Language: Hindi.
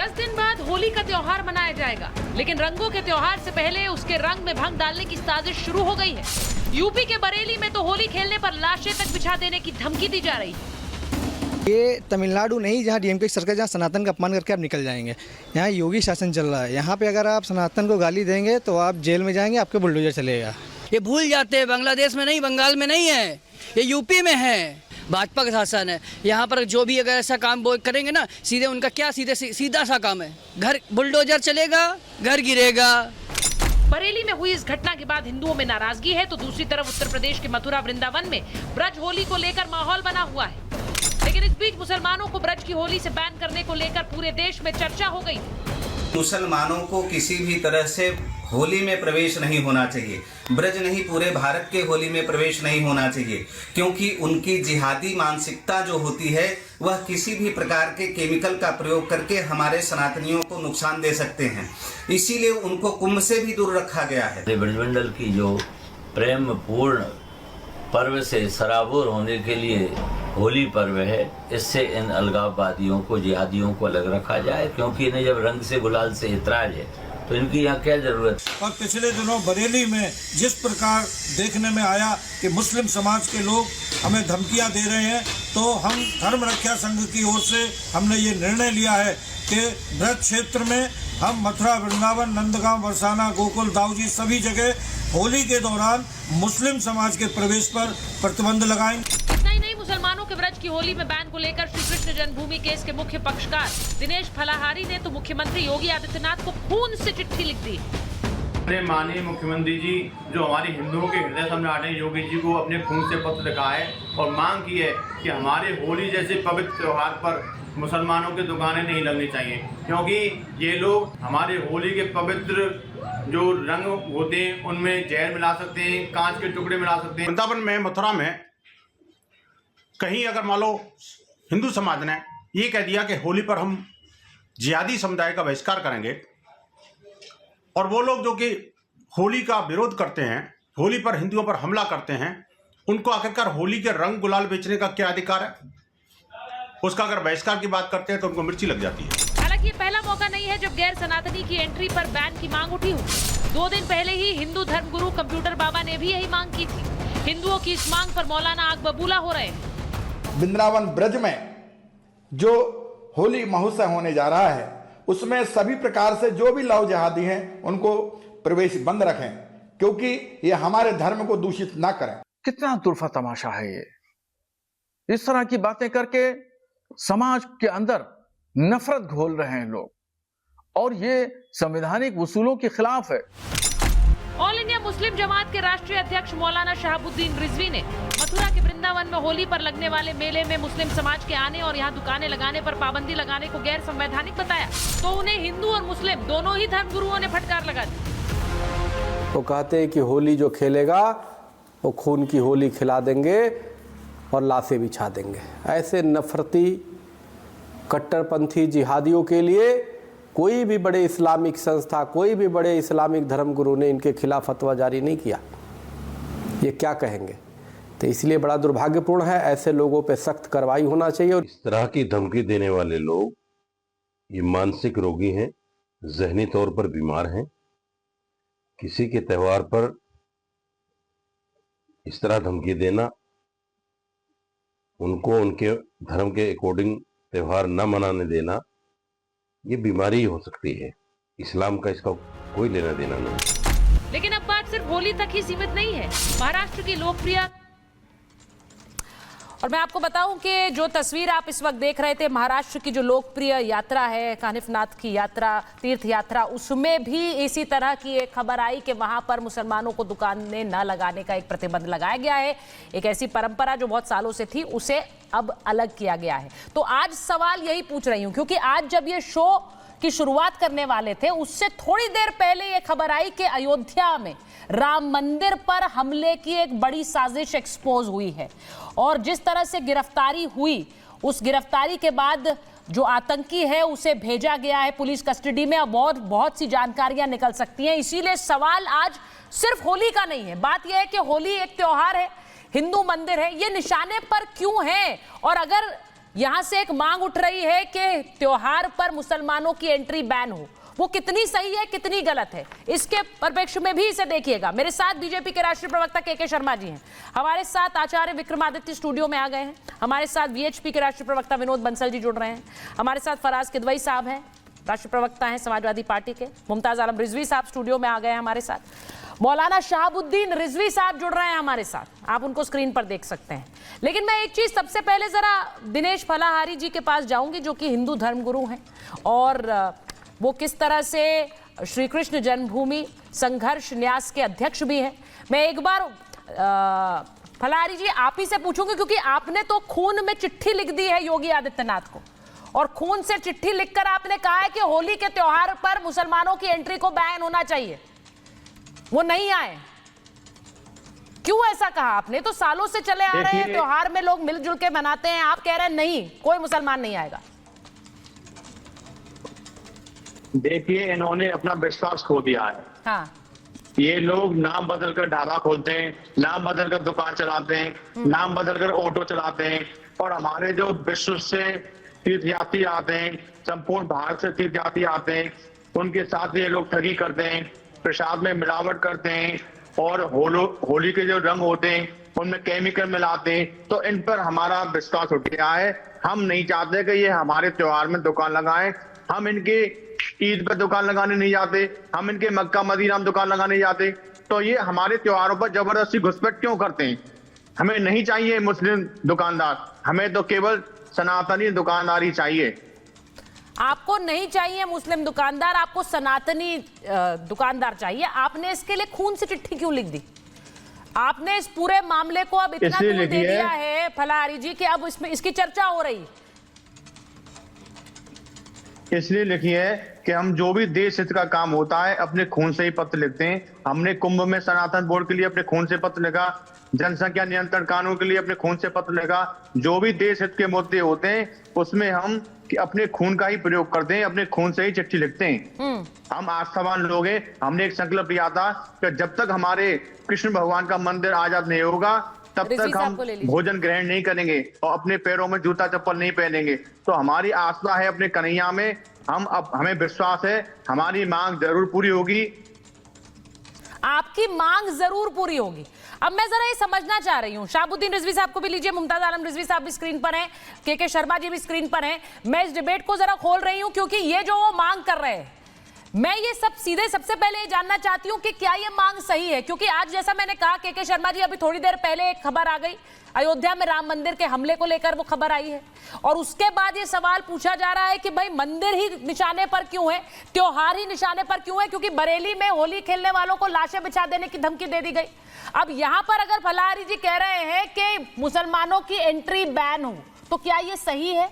10 दिन बाद होली का त्योहार मनाया जाएगा, लेकिन रंगों के त्योहार से पहले उसके रंग में भंग डालने की साजिश शुरू हो गई है। यूपी के बरेली में तो होली खेलने पर लाशें तक बिछा देने की धमकी दी जा रही है। ये तमिलनाडु नहीं जहाँ डीएमके की सरकार, जहाँ सनातन का अपमान करके आप निकल जाएंगे। यहाँ योगी शासन चल रहा है, यहाँ पे अगर आप सनातन को गाली देंगे तो आप जेल में जाएंगे, आपके बुलडोजर चलेगा। ये भूल जाते हैं बांग्लादेश में नहीं, बंगाल में नहीं है, ये यूपी में है। भाजपा का शासन है यहाँ पर। जो भी अगर ऐसा काम वो करेंगे ना, सीधे उनका क्या सीधा सा काम है, घर बुलडोजर चलेगा, घर गिरेगा। बरेली में हुई इस घटना के बाद हिंदुओं में नाराजगी है, तो दूसरी तरफ उत्तर प्रदेश के मथुरा वृंदावन में ब्रज होली को लेकर माहौल बना हुआ है। लेकिन इस बीच मुसलमानों को ब्रज की होली से बैन करने को लेकर पूरे देश में चर्चा हो गई। मुसलमानों को किसी भी तरह से होली में प्रवेश नहीं होना चाहिए, ब्रज नहीं पूरे भारत के होली में प्रवेश नहीं होना चाहिए, क्योंकि उनकी जिहादी मानसिकता जो होती है वह किसी भी प्रकार के केमिकल का प्रयोग करके हमारे सनातनियों को नुकसान दे सकते हैं। इसीलिए उनको कुंभ से भी दूर रखा गया है। ब्रजमंडल की जो प्रेम पूर्ण पर्व से सराबोर होने के लिए होली पर्व है, इससे इन अलगाववादियों को, जिहादियों को अलग रखा जाए, क्योंकि इन्हें जब रंग से गुलाल से इतराज है तो इनकी यहाँ क्या जरूरत। और पिछले दिनों बरेली में जिस प्रकार देखने में आया कि मुस्लिम समाज के लोग हमें धमकियां दे रहे हैं, तो हम धर्म रक्षा संघ की ओर से हमने ये निर्णय लिया है कि ब्रज क्षेत्र में हम मथुरा, वृंदावन, नंदगांव, बरसाना, गोकुल, दाऊजी सभी जगह होली के दौरान मुस्लिम समाज के प्रवेश पर प्रतिबंध लगाएंगे। मुसलमानों के ब्रज की होली में बैन को लेकर श्री कृष्ण जन्मभूमि केस के मुख्य पक्षकार दिनेश फलाहारी ने तो मुख्यमंत्री योगी आदित्यनाथ को खून से चिट्ठी लिख दी। माननीय मुख्यमंत्री जी, जो हमारे हिंदुओं के हृदय सम्राट हैं, योगी जी को अपने खून से पत्र लिखा है और मांग की है कि हमारे होली जैसे पवित्र त्योहार पर मुसलमानों की दुकानें नहीं लगनी चाहिए, क्योंकि ये लोग हमारे होली के पवित्र जो रंग होते हैं उनमें जहर मिला सकते हैं, कांच के टुकड़े मिला सकते हैं। वृंदावन में, मथुरा में कहीं अगर मान लो हिंदू समाज ने ये कह दिया कि होली पर हम जिहादी समुदाय का बहिष्कार करेंगे, और वो लोग जो कि होली का विरोध करते हैं, होली पर हिंदुओं पर हमला करते हैं, उनको आखिरकार होली के रंग गुलाल बेचने का क्या अधिकार है? उसका अगर बहिष्कार की बात करते हैं तो उनको मिर्ची लग जाती है। हालांकि ये पहला मौका नहीं है जब गैर सनातनी की एंट्री पर बैन की मांग उठी हो। 2 दिन पहले ही हिंदू धर्मगुरु कंप्यूटर बाबा ने भी यही मांग की थी। हिंदुओं की इस मांग पर मौलाना आग बबूला हो रहे हैं। वृंदावन ब्रज में जो होली महोत्सव होने जा रहा है, उसमें सभी प्रकार से जो भी लव जिहादी हैं उनको प्रवेश बंद रखें, क्योंकि ये हमारे धर्म को दूषित ना करें। कितना तुरफा तमाशा है ये। इस तरह की बातें करके समाज के अंदर नफरत घोल रहे हैं लोग, और ये संवैधानिक उसूलों के खिलाफ है। ऑल इंडिया मुस्लिम जमात के राष्ट्रीय अध्यक्ष मौलाना शहाबुद्दीन रिजवी ने मथुरा के वृंदावन में होली पर लगने वाले मेले में मुस्लिम समाज के आने और यहाँ दुकानें लगाने पर पाबंदी लगाने को गैर संवैधानिक बताया, तो उन्हें हिंदू और मुस्लिम दोनों ही धर्मगुरुओं ने फटकार लगा दी। वो कहते हैं कि होली जो खेलेगा वो खून की होली खिला देंगे और लाशें बिछा देंगे। ऐसे नफरती कट्टरपंथी जिहादियों के लिए कोई भी बड़े इस्लामिक संस्था, कोई भी बड़े इस्लामिक धर्मगुरु ने इनके खिलाफ फतवा जारी नहीं किया। ये क्या कहेंगे? तो इसलिए बड़ा दुर्भाग्यपूर्ण है, ऐसे लोगों पे सख्त कार्रवाई होना चाहिए। और इस तरह की धमकी देने वाले लोग ये मानसिक रोगी हैं, ज़हनी तौर पर बीमार हैं। किसी के त्यौहार पर इस तरह धमकी देना, उनको उनके धर्म के अकॉर्डिंग त्यौहार न मनाने देना, ये बीमारी हो सकती है। इस्लाम का इसका कोई लेना देना नहीं। लेकिन अब बात सिर्फ होली तक ही सीमित नहीं है। महाराष्ट्र की लोकप्रिय, और मैं आपको बताऊं कि जो तस्वीर आप इस वक्त देख रहे थे, महाराष्ट्र की जो लोकप्रिय यात्रा है, कानिफनाथ की यात्रा, तीर्थ यात्रा, उसमें भी इसी तरह की एक खबर आई कि वहां पर मुसलमानों को दुकानें न लगाने का एक प्रतिबंध लगाया गया है। एक ऐसी परंपरा जो बहुत सालों से थी, उसे अब अलग किया गया है। तो आज सवाल यही पूछ रही हूं, क्योंकि आज जब ये शो की शुरुआत करने वाले थे, उससे थोड़ी देर पहले ये खबर आई कि अयोध्या में राम मंदिर पर हमले की एक बड़ी साजिश एक्सपोज हुई है, और जिस तरह से गिरफ्तारी हुई, उस गिरफ्तारी के बाद जो आतंकी है उसे भेजा गया है पुलिस कस्टडी में। अब बहुत सी जानकारियां निकल सकती हैं। इसीलिए सवाल आज सिर्फ होली का नहीं है। बात यह है कि होली एक त्योहार है, हिंदू मंदिर है, ये निशाने पर क्यों है, और अगर यहां से एक मांग उठ रही है कि त्योहार पर मुसलमानों की एंट्री बैन हो। वो कितनी सही है, कितनी गलत है, इसके परिप्रेक्ष्य में भी इसे देखिएगा। मेरे साथ बीजेपी के राष्ट्रीय प्रवक्ता के शर्मा जी हैं, हमारे साथ आचार्य विक्रमादित्य स्टूडियो में आ गए हैं, हमारे साथ वीएचपी के राष्ट्रीय प्रवक्ता विनोद बंसल जी जुड़ रहे हैं, हमारे साथ फराज किदवई साहब हैं, राष्ट्रीय प्रवक्ता हैं समाजवादी पार्टी के, मुमताज आलम रिजवी साहब स्टूडियो में आ गए हैं हमारे साथ, मौलाना शहाबुद्दीन रिजवी साहब जुड़ रहे हैं हमारे साथ, आप उनको स्क्रीन पर देख सकते हैं। लेकिन मैं एक चीज सबसे पहले जरा दिनेश फलाहारी जी के पास जाऊंगी, जो कि हिंदू धर्मगुरु हैं और वो किस तरह से श्री कृष्ण जन्मभूमि संघर्ष न्यास के अध्यक्ष भी हैं। मैं एक बार फलाहारी जी आप ही से पूछूंगी, क्योंकि आपने तो खून में चिट्ठी लिख दी है योगी आदित्यनाथ को, और खून से चिट्ठी लिखकर आपने कहा है कि होली के त्योहार पर मुसलमानों की एंट्री को बैन होना चाहिए, वो नहीं आए। क्यों ऐसा कहा आपने? तो सालों से चले आ रहे हैं, त्योहार में लोग मिलजुल के मनाते हैं, आप कह रहे हैं नहीं, कोई मुसलमान नहीं आएगा। देखिए, इन्होंने अपना विश्वास खो दिया है। हाँ, ये लोग नाम बदलकर ढाबा खोलते हैं, नाम बदलकर दुकान चलाते हैं, नाम बदलकर ऑटो चलाते हैं, और हमारे जो विश्व से तीर्थयात्री आते हैं, संपूर्ण भारत से तीर्थयात्री आते हैं, उनके साथ ये लोग ठगी करते हैं, प्रसाद में मिलावट करते हैं, और होली के जो रंग होते हैं उनमें केमिकल मिलाते हैं। तो इन पर हमारा विश्वास उठ गया है। हम नहीं चाहते कि ये हमारे त्योहार में दुकान लगाएं। हम इनके ईद पर दुकान लगाने नहीं जाते, हम इनके मक्का मदीना में दुकान लगाने जाते। तो ये हमारे त्योहारों पर जबरदस्ती घुसपैठ क्यों करते हैं? हमें नहीं चाहिए मुस्लिम दुकानदार, हमें तो केवल सनातनी दुकानदारी चाहिए। आपको नहीं चाहिए मुस्लिम दुकानदार, आपको सनातनी दुकानदार चाहिए। आपने इसके लिए खून से चिट्ठी क्यों लिख दी? आपने इस पूरे मामले को अब इतना दूर दे दिया है फलाहारी जी कि अब इसमें इसकी चर्चा हो रही। इसलिए लिखी है कि हम जो भी देश हित का काम होता है अपने खून से ही पत्र लिखते हैं। हमने कुंभ में सनातन बोर्ड के लिए अपने खून से पत्र लिखा, जनसंख्या नियंत्रण कानून के लिए अपने खून से पत्र लिखा। जो भी देश हित के मुद्दे होते हैं उसमें हम अपने खून का ही प्रयोग करते हैं, अपने खून से ही चिट्ठी लिखते हैं। हम आस्थावान लोग हैं। हमने एक संकल्प लिया था कि जब तक हमारे कृष्ण भगवान का मंदिर आजाद नहीं होगा तब तक हम भोजन ग्रहण नहीं करेंगे और अपने पैरों में जूता चप्पल नहीं पहनेंगे। तो हमारी आस्था है अपने कन्हैया में, हमें विश्वास है हमारी मांग जरूर पूरी होगी। आपकी मांग जरूर पूरी होगी। अब मैं जरा ये समझना चाह रही हूँ, शहाबुद्दीन रिजवी साहब को भी लीजिए, मुमताज आलम रिजवी साहब भी स्क्रीन पर हैं, के शर्मा जी भी स्क्रीन पर हैं। मैं इस डिबेट को जरा खोल रही हूँ क्योंकि ये जो वो मांग कर रहे हैं, मैं ये सब सीधे सबसे पहले ये जानना चाहती हूँ कि क्या ये मांग सही है? क्योंकि आज जैसा मैंने कहा के शर्मा जी, अभी थोड़ी देर पहले एक खबर आ गई, अयोध्या में राम मंदिर के हमले को लेकर वो खबर आई है, और उसके बाद ये सवाल पूछा जा रहा है कि भाई मंदिर ही निशाने पर क्यों है, त्योहार ही निशाने पर क्यों है? क्योंकि बरेली में होली खेलने वालों को लाशें बिछा देने की धमकी दे दी गई। अब यहां पर अगर फलाहारी जी कह रहे हैं कि मुसलमानों की एंट्री बैन हो, तो क्या ये सही है?